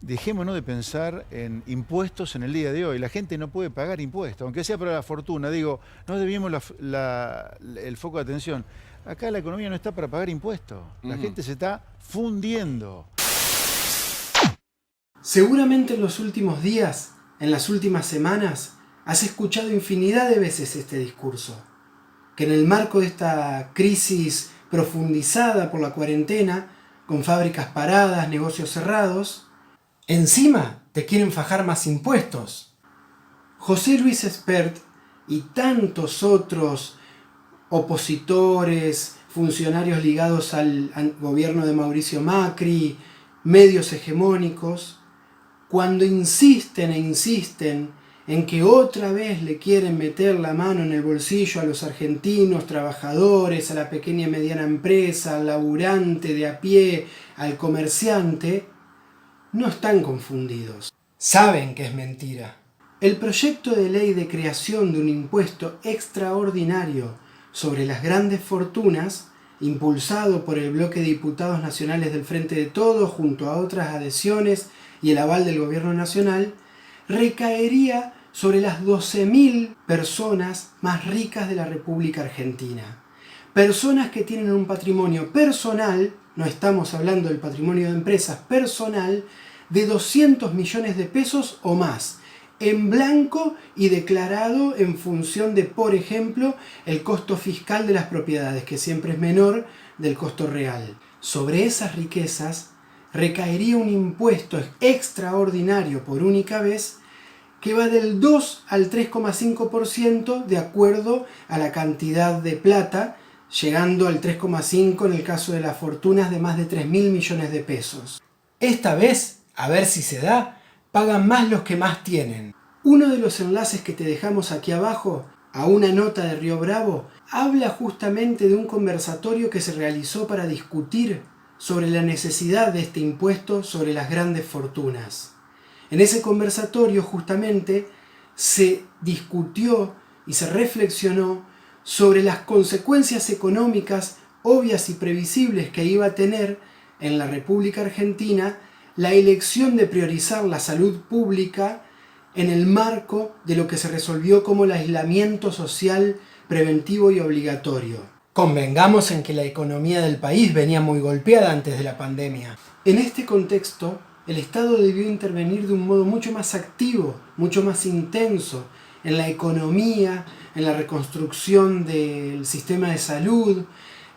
Dejémonos de pensar en impuestos en el día de hoy. La gente no puede pagar impuestos, aunque sea para la fortuna. Digo, no debíamos el foco de atención. Acá la economía no está para pagar impuestos. La Ujú. gente se está fundiendo. Seguramente en los últimos días, en las últimas semanas, has escuchado infinidad de veces este discurso, que en el marco de esta crisis profundizada por la cuarentena, con fábricas paradas, negocios cerrados, encima te quieren fajar más impuestos. José Luis Espert y tantos otros opositores, funcionarios ligados al gobierno de Mauricio Macri, medios hegemónicos, cuando insisten e insisten en que otra vez le quieren meter la mano en el bolsillo a los argentinos, trabajadores, a la pequeña y mediana empresa, al laburante de a pie, al comerciante, no están confundidos. Saben que es mentira. El proyecto de ley de creación de un impuesto extraordinario sobre las grandes fortunas, impulsado por el bloque de diputados nacionales del Frente de Todos junto a otras adhesiones y el aval del gobierno nacional, recaería sobre las 12.000 personas más ricas de la República Argentina. Personas que tienen un patrimonio personal, no estamos hablando del patrimonio de empresas, personal, de 200 millones de pesos o más, en blanco y declarado en función de, por ejemplo, el costo fiscal de las propiedades, que siempre es menor del costo real. Sobre esas riquezas recaería un impuesto extraordinario por única vez que va del 2 al 3,5% de acuerdo a la cantidad de plata, llegando al 3,5% en el caso de las fortunas de más de 3.000 millones de pesos. Esta vez, a ver si se da, pagan más los que más tienen. Uno de los enlaces que te dejamos aquí abajo, a una nota de Río Bravo, habla justamente de un conversatorio que se realizó para discutir sobre la necesidad de este impuesto sobre las grandes fortunas. En ese conversatorio justamente se discutió y se reflexionó sobre las consecuencias económicas obvias y previsibles que iba a tener en la República Argentina la elección de priorizar la salud pública en el marco de lo que se resolvió como el aislamiento social preventivo y obligatorio. Convengamos en que la economía del país venía muy golpeada antes de la pandemia. En este contexto, el Estado debió intervenir de un modo mucho más activo, mucho más intenso, en la economía, en la reconstrucción del sistema de salud,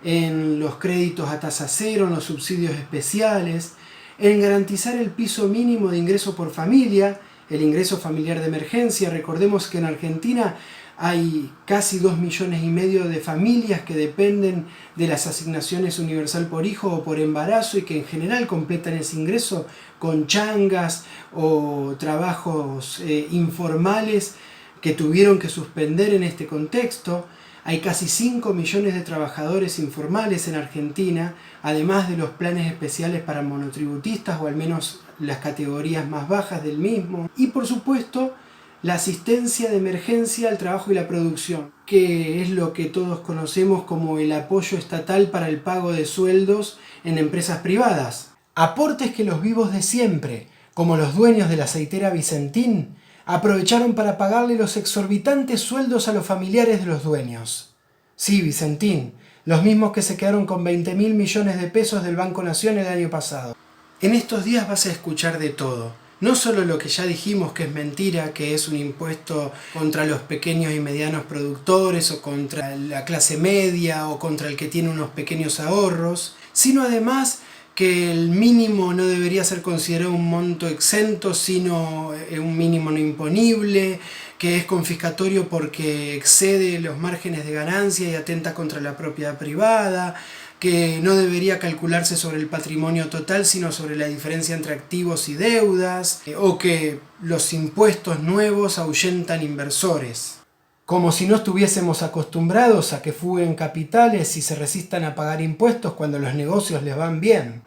en los créditos a tasa cero, en los subsidios especiales, en garantizar el piso mínimo de ingreso por familia, el ingreso familiar de emergencia. Recordemos que en Argentina hay casi 2,5 millones de familias que dependen de las asignaciones universal por hijo o por embarazo y que en general completan ese ingreso con changas o trabajos informales que tuvieron que suspender en este contexto. Hay casi 5 millones de trabajadores informales en Argentina, además de los planes especiales para monotributistas o al menos las categorías más bajas del mismo. Y por supuesto, la asistencia de emergencia al trabajo y la producción, que es lo que todos conocemos como el apoyo estatal para el pago de sueldos en empresas privadas. Aportes que los vivos de siempre, como los dueños de la aceitera Vicentín, aprovecharon para pagarle los exorbitantes sueldos a los familiares de los dueños. Sí, Vicentín, los mismos que se quedaron con 20.000 millones de pesos del Banco Nación el año pasado. En estos días vas a escuchar de todo. No solo lo que ya dijimos que es mentira, que es un impuesto contra los pequeños y medianos productores o contra la clase media o contra el que tiene unos pequeños ahorros, sino además que el mínimo no debería ser considerado un monto exento, sino un mínimo no imponible, que es confiscatorio porque excede los márgenes de ganancia y atenta contra la propiedad privada, que no debería calcularse sobre el patrimonio total, sino sobre la diferencia entre activos y deudas, o que los impuestos nuevos ahuyentan inversores. Como si no estuviésemos acostumbrados a que fuguen capitales y se resistan a pagar impuestos cuando los negocios les van bien.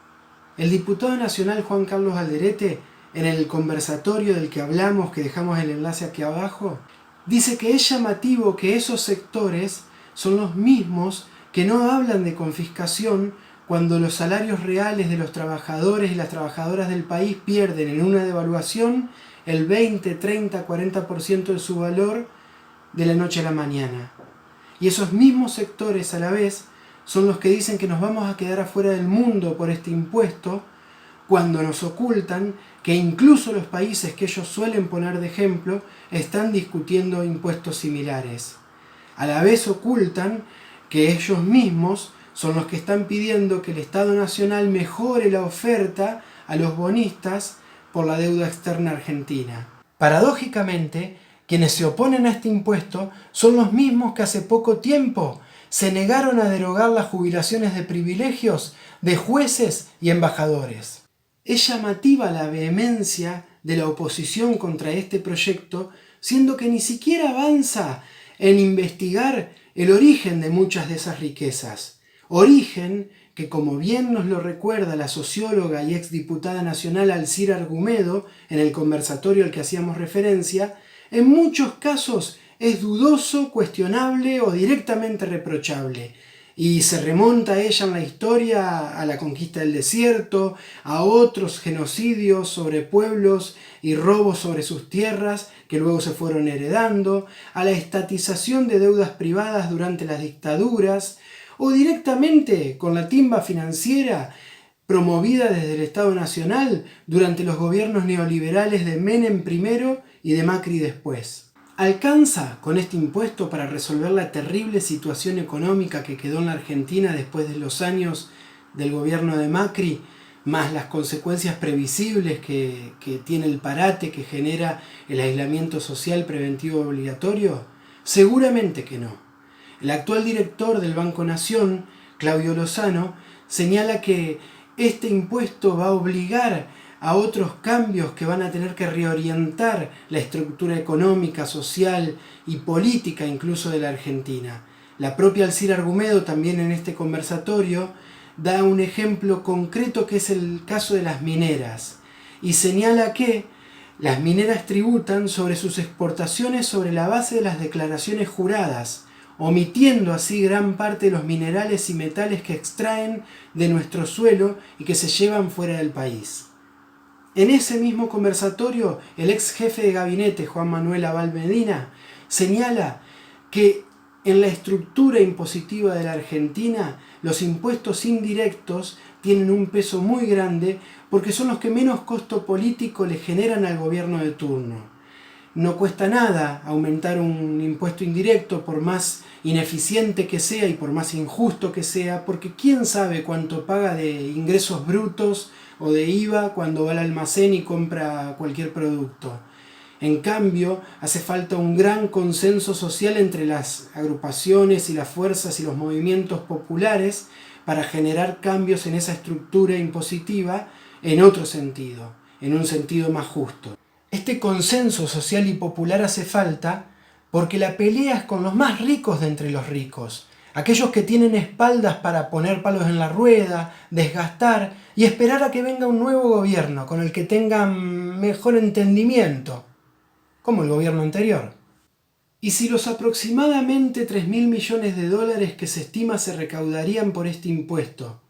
El diputado nacional Juan Carlos Alderete, en el conversatorio del que hablamos, que dejamos el enlace aquí abajo, dice que es llamativo que esos sectores son los mismos que no hablan de confiscación cuando los salarios reales de los trabajadores y las trabajadoras del país pierden en una devaluación el 20, 30, 40% de su valor de la noche a la mañana. Y esos mismos sectores a la vez son los que dicen que nos vamos a quedar afuera del mundo por este impuesto, cuando nos ocultan que incluso los países que ellos suelen poner de ejemplo están discutiendo impuestos similares. A la vez ocultan que ellos mismos son los que están pidiendo que el Estado Nacional mejore la oferta a los bonistas por la deuda externa argentina. Paradójicamente, quienes se oponen a este impuesto son los mismos que hace poco tiempo se negaron a derogar las jubilaciones de privilegios de jueces y embajadores. Es llamativa la vehemencia de la oposición contra este proyecto, siendo que ni siquiera avanza en investigar el origen de muchas de esas riquezas. Origen que, como bien nos lo recuerda la socióloga y exdiputada nacional Alcira Argumedo en el conversatorio al que hacíamos referencia, en muchos casos es dudoso, cuestionable o directamente reprochable. Y se remonta ella en la historia a la conquista del desierto, a otros genocidios sobre pueblos y robos sobre sus tierras que luego se fueron heredando, a la estatización de deudas privadas durante las dictaduras, o directamente con la timba financiera promovida desde el Estado Nacional durante los gobiernos neoliberales de Menem primero y de Macri después. ¿Alcanza con este impuesto para resolver la terrible situación económica que quedó en la Argentina después de los años del gobierno de Macri, más las consecuencias previsibles que tiene el parate que genera el aislamiento social preventivo obligatorio? Seguramente que no. El actual director del Banco Nación, Claudio Lozano, señala que este impuesto va a obligar a otros cambios que van a tener que reorientar la estructura económica, social y política incluso de la Argentina. La propia Alcira Argumedo también en este conversatorio da un ejemplo concreto que es el caso de las mineras y señala que las mineras tributan sobre sus exportaciones sobre la base de las declaraciones juradas, omitiendo así gran parte de los minerales y metales que extraen de nuestro suelo y que se llevan fuera del país. En ese mismo conversatorio, el ex jefe de gabinete, Juan Manuel Abal Medina, señala que en la estructura impositiva de la Argentina, los impuestos indirectos tienen un peso muy grande porque son los que menos costo político le generan al gobierno de turno. No cuesta nada aumentar un impuesto indirecto por más ineficiente que sea y por más injusto que sea, porque quién sabe cuánto paga de ingresos brutos o de IVA cuando va al almacén y compra cualquier producto. En cambio, hace falta un gran consenso social entre las agrupaciones y las fuerzas y los movimientos populares para generar cambios en esa estructura impositiva en otro sentido, en un sentido más justo. Este consenso social y popular hace falta porque la pelea es con los más ricos de entre los ricos, aquellos que tienen espaldas para poner palos en la rueda, desgastar y esperar a que venga un nuevo gobierno con el que tengan mejor entendimiento, como el gobierno anterior. Y si los aproximadamente 3.000 millones de dólares que se estima se recaudarían por este impuesto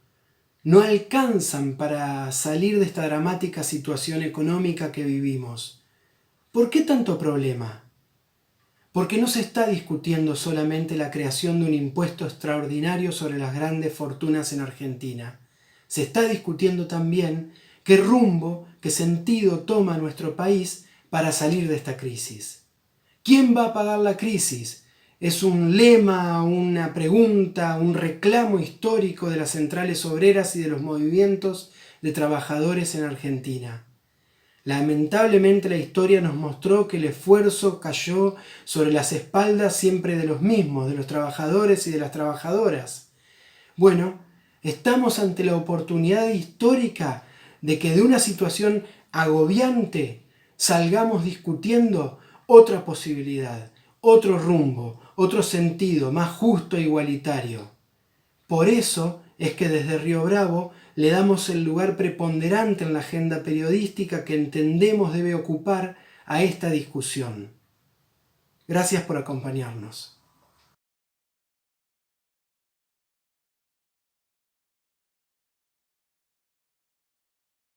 no alcanzan para salir de esta dramática situación económica que vivimos, ¿por qué tanto problema? Porque no se está discutiendo solamente la creación de un impuesto extraordinario sobre las grandes fortunas en Argentina. Se está discutiendo también qué rumbo, qué sentido toma nuestro país para salir de esta crisis. ¿Quién va a pagar la crisis? Es un lema, una pregunta, un reclamo histórico de las centrales obreras y de los movimientos de trabajadores en Argentina. Lamentablemente la historia nos mostró que el esfuerzo cayó sobre las espaldas siempre de los mismos, de los trabajadores y de las trabajadoras. Bueno, estamos ante la oportunidad histórica de que de una situación agobiante salgamos discutiendo otra posibilidad, otro rumbo, otro sentido más justo e igualitario. Por eso es que desde Río Bravo le damos el lugar preponderante en la agenda periodística que entendemos debe ocupar a esta discusión. Gracias por acompañarnos.